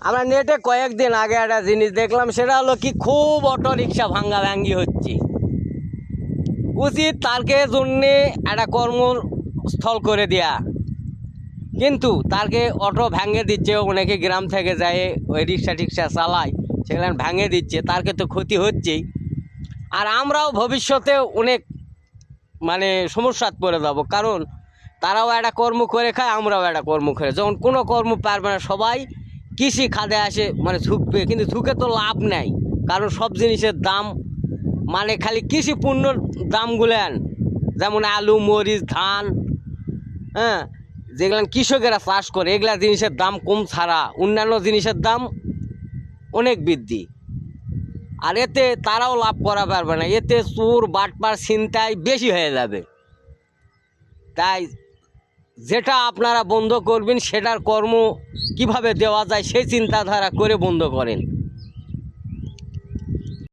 আমরা নেটে কয়েকদিন আগে একটা জিনিস দেখলাম, সেটা হলো কি খুব অটো রিক্সা ভাঙ্গি হচ্ছে। উচিত তারকে জন্যে একটা কর্মস্থল করে দেয়া, কিন্তু তারকে অটো ভেঙে দিচ্ছে। অনেকে গ্রাম থেকে যায় ওই রিক্সা টিক্সা চালায়, সেখানে ভেঙে দিচ্ছে, তারকে তো ক্ষতি হচ্ছেই। আর আমরাও ভবিষ্যতে অনেক মানে সমস্যাত পড়ে যাব, কারণ তারাও একটা কর্ম করে খায়, আমরাও একটা কর্ম করে। যখন কোনো কর্ম পারবে না, সবাই কৃষি খাদে আসে মানে ঝুঁকবে, কিন্তু ঝুঁকে তো লাভ নেই, কারণ সব জিনিসের দাম মানে খালি কৃষি পণ্যর দামগুলান, যেমন আলু, মরিচ, ধান, হ্যাঁ, যেগুলো কৃষকেরা চাষ করে, এগুলা জিনিসের দাম কম ছাড়া অন্যান্য জিনিসের দাম অনেক বৃদ্ধি। আর এতে তারাও লাভ করা পারবে না, এতে চোর বাটপার ছিনতাই বেশি হয়ে যাবে। তাই যেটা আপনারা বন্ধ করবেন, সেটার কর্ম কিভাবে দেওয়া যায় সেই চিন্তাধারা করে বন্ধ করেন।